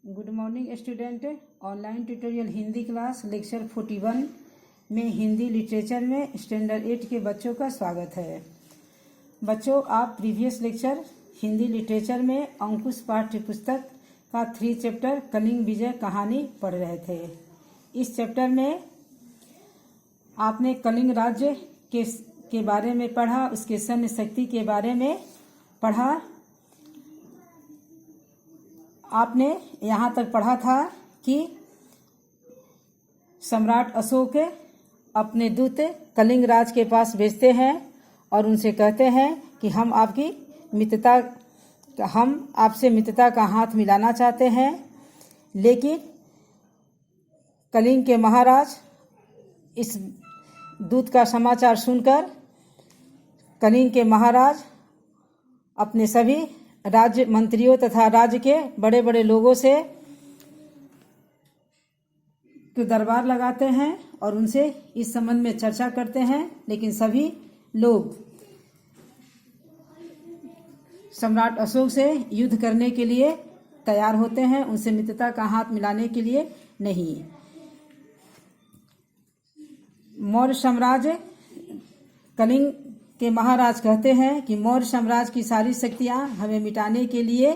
Good morning student. Online tutorial Hindi class lecture 41 में Hindi literature में standard 8 के बच्चों का स्वागत है। बच्चों, आप प्रीवियस लेक्चर हिंदी लिटरेचर में अंकुश पाठ्य पुस्तक का 3 चैप्टर कलिंग विजय कहानी पढ़ रहे थे। इस चैप्टर में आपने कलिंग राज्य के बारे में पढ़ा, उसके सैन्य शक्ति के बारे में पढ़ा। आपने यहाँ तक पढ़ा था कि सम्राट अशोक अपने दूत कलिंग राज के पास भेजते हैं और उनसे कहते हैं कि हम आपसे मित्रता का हाथ मिलाना चाहते हैं। लेकिन कलिंग के महाराज इस दूत का समाचार सुनकर कलिंग के महाराज अपने सभी राज्य मंत्रियों तथा राज्य के बड़े बड़े लोगों से दरबार लगाते हैं और उनसे इस संबंध में चर्चा करते हैं। लेकिन सभी लोग सम्राट अशोक से युद्ध करने के लिए तैयार होते हैं, उनसे मित्रता का हाथ मिलाने के लिए नहीं। मौर्य साम्राज्य कलिंग के महाराज कहते हैं कि मौर्य साम्राज्य की सारी शक्तियां हमें मिटाने के लिए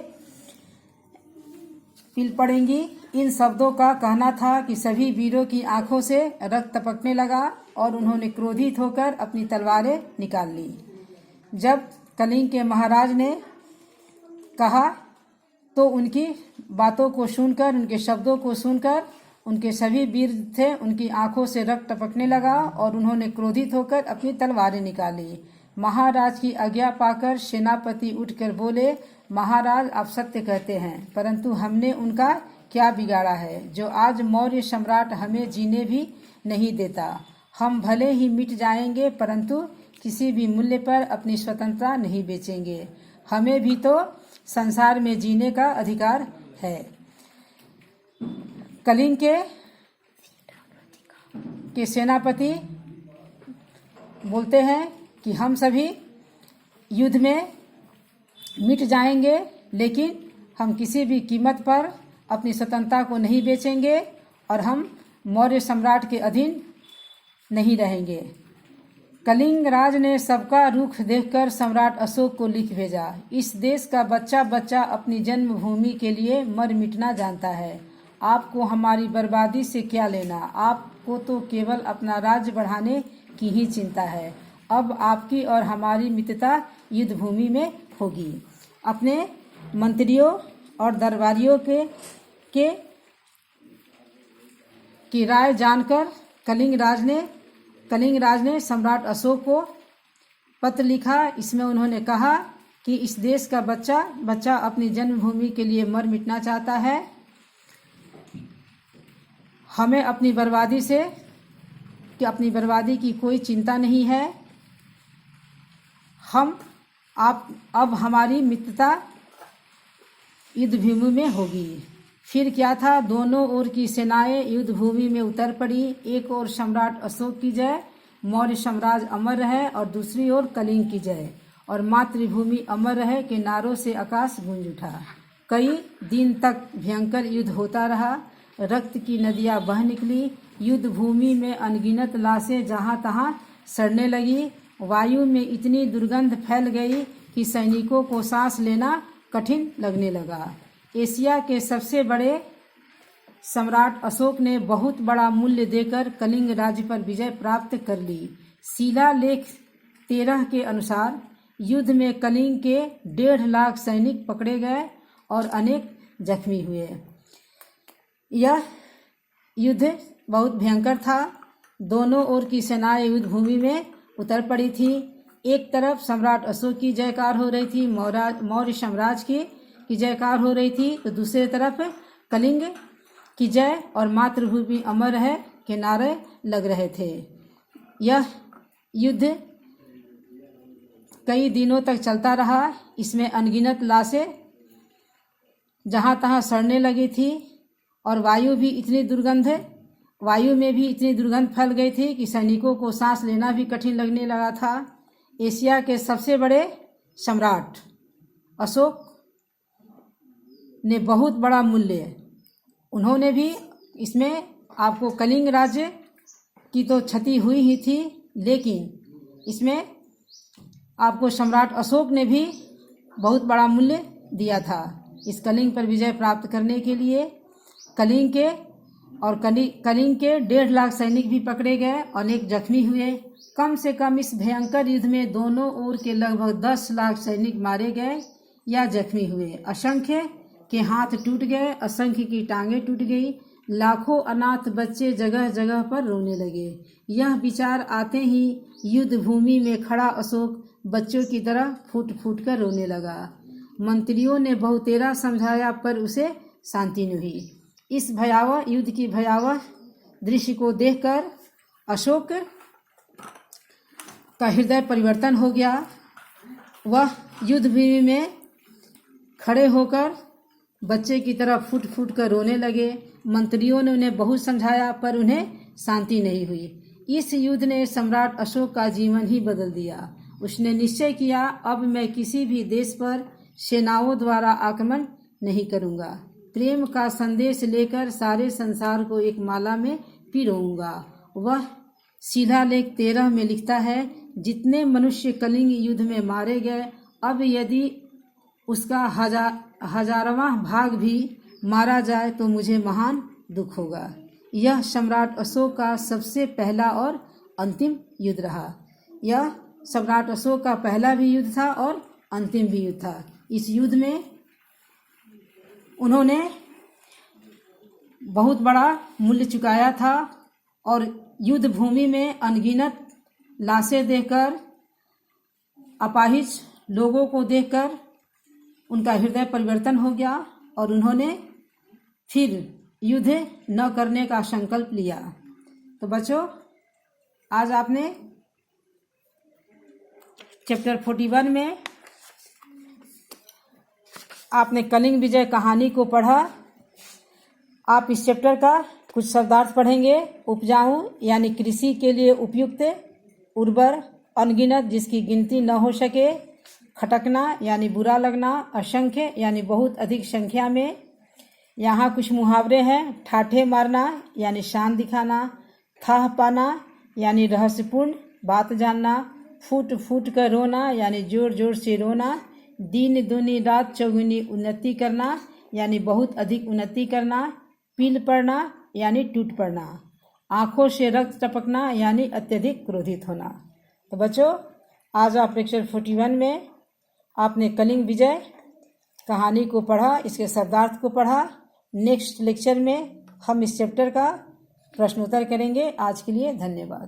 पिल पड़ेंगी। इन शब्दों का कहना था कि सभी वीरों की आंखों से रक्त टपकने लगा और उन्होंने क्रोधित होकर अपनी तलवारें निकाल ली। जब कलिंग के महाराज ने कहा तो उनकी बातों को सुनकर, उनके शब्दों को सुनकर उनके सभी वीर थे, उनकी आंखों से रक्त टपकने लगा और उन्होंने क्रोधित होकर अपनी तलवारें निकाली। महाराज की आज्ञा पाकर सेनापति उठकर बोले, महाराज आप सत्य कहते हैं, परंतु हमने उनका क्या बिगाड़ा है जो आज मौर्य सम्राट हमें जीने भी नहीं देता। हम भले ही मिट जाएंगे परंतु किसी भी मूल्य पर अपनी स्वतंत्रता नहीं बेचेंगे। हमें भी तो संसार में जीने का अधिकार है। कलिंग के सेनापति बोलते हैं कि हम सभी युद्ध में मिट जाएंगे, लेकिन हम किसी भी कीमत पर अपनी स्वतंत्रता को नहीं बेचेंगे और हम मौर्य सम्राट के अधीन नहीं रहेंगे। कलिंग राज ने सबका रुख देखकर सम्राट अशोक को लिख भेजा, इस देश का बच्चा बच्चा अपनी जन्मभूमि के लिए मर मिटना जानता है। आपको हमारी बर्बादी से क्या लेना? आपको तो केवल अपना राज्य बढ़ाने की ही चिंता है। अब आपकी और हमारी मित्रता युद्ध भूमि में होगी। अपने मंत्रियों और दरबारियों की राय जानकर कलिंग राज ने सम्राट अशोक को पत्र लिखा। इसमें उन्होंने कहा कि इस देश का बच्चा बच्चा अपनी जन्मभूमि के लिए मर मिटना चाहता है। हमें अपनी बर्बादी की कोई चिंता नहीं है। अब हमारी मित्रता युद्ध भूमि में होगी। फिर क्या था, दोनों ओर की सेनाएं युद्ध भूमि में उतर पड़ी। एक ओर सम्राट अशोक की जय, मौर्य साम्राज्य अमर रहे, और दूसरी ओर कलिंग की जय और मातृभूमि अमर रहे के नारों से आकाश गूंज उठा। कई दिन तक भयंकर युद्ध होता रहा। रक्त की नदियां बह निकली। युद्ध भूमि में अनगिनत लाशें जहां तहां सड़ने लगी। वायु में इतनी दुर्गंध फैल गई कि सैनिकों को सांस लेना कठिन लगने लगा। एशिया के सबसे बड़े सम्राट अशोक ने बहुत बड़ा मूल्य देकर कलिंग राज्य पर विजय प्राप्त कर ली। शिलालेख 13 के अनुसार युद्ध में कलिंग के 1.5 लाख सैनिक पकड़े गए और अनेक जख्मी हुए। यह युद्ध बहुत भयंकर था। दोनों ओर की सेनाएं युद्ध भूमि में उतर पड़ी थी। एक तरफ सम्राट अशोक की जयकार हो रही थी, मौर्य साम्राज्य की जयकार हो रही थी, तो दूसरी तरफ कलिंग की जय और मातृभूमि अमर है के नारे लग रहे थे। यह युद्ध कई दिनों तक चलता रहा। इसमें अनगिनत लाशें जहां तहां सड़ने लगी थी और वायु में भी इतनी दुर्गंध फैल गई थी कि सैनिकों को सांस लेना भी कठिन लगने लगा था। एशिया के सबसे बड़े सम्राट अशोक ने बहुत बड़ा मूल्य उन्होंने भी इसमें आपको कलिंग राज्य की तो क्षति हुई ही थी, लेकिन इसमें आपको सम्राट अशोक ने भी बहुत बड़ा मूल्य दिया था। इस कलिंग पर विजय प्राप्त करने के लिए कलिंग के 1.5 लाख सैनिक भी पकड़े गए, अनेक जख्मी हुए। कम से कम इस भयंकर युद्ध में दोनों ओर के लगभग 10 लाख सैनिक मारे गए या जख्मी हुए। असंख्य के हाथ टूट गए, असंख्य की टांगें टूट गई। लाखों अनाथ बच्चे जगह जगह पर रोने लगे। यह विचार आते ही युद्ध भूमि में खड़ा अशोक बच्चों की तरह फूट फूट कर रोने लगा। मंत्रियों ने बहुतेरा समझाया पर उसे शांति न हुई। इस भयावह युद्ध की भयावह दृश्य को देखकर अशोक का हृदय परिवर्तन हो गया। वह युद्ध भूमि में खड़े होकर बच्चे की तरह फूट फूट कर रोने लगे। मंत्रियों ने उन्हें बहुत समझाया पर उन्हें शांति नहीं हुई। इस युद्ध ने सम्राट अशोक का जीवन ही बदल दिया। उसने निश्चय किया, अब मैं किसी भी देश पर सेनाओं द्वारा आक्रमण नहीं करूंगा। प्रेम का संदेश लेकर सारे संसार को एक माला में पिरोऊंगा। वह शिलालेख 13 में लिखता है, जितने मनुष्य कलिंग युद्ध में मारे गए, अब यदि उसका हजारवां भाग भी मारा जाए तो मुझे महान दुख होगा। यह सम्राट अशोक का सबसे पहला और अंतिम युद्ध रहा। यह सम्राट अशोक का पहला भी युद्ध था और अंतिम भी युद्ध था। इस युद्ध में उन्होंने बहुत बड़ा मूल्य चुकाया था और युद्ध भूमि में अनगिनत लाशें देखकर, अपाहिज लोगों को देखकर उनका हृदय परिवर्तन हो गया और उन्होंने फिर युद्ध न करने का संकल्प लिया। तो बच्चों, आज आपने चैप्टर 41 में आपने कलिंग विजय कहानी को पढ़ा। आप इस चैप्टर का कुछ शब्दार्थ पढ़ेंगे। उपजाऊ यानी कृषि के लिए उपयुक्त, उर्वर अनगिनत जिसकी गिनती न हो सके, खटकना यानी बुरा लगना, असंख्य यानी बहुत अधिक संख्या में। यहाँ कुछ मुहावरे हैं। ठाठे मारना यानी शान दिखाना, थाह पाना यानी रहस्यपूर्ण बात जानना, फूट फूट कर रोना यानी जोर जोर से रोना, दिन दूनी रात चौगुनी उन्नति करना यानी बहुत अधिक उन्नति करना, पील पड़ना यानी टूट पड़ना, आंखों से रक्त टपकना यानी अत्यधिक क्रोधित होना। तो बच्चों, आज आप लेक्चर 41 में आपने कलिंग विजय कहानी को पढ़ा, इसके शब्दार्थ को पढ़ा। नेक्स्ट लेक्चर में हम इस चैप्टर का प्रश्नोत्तर करेंगे। आज के लिए धन्यवाद।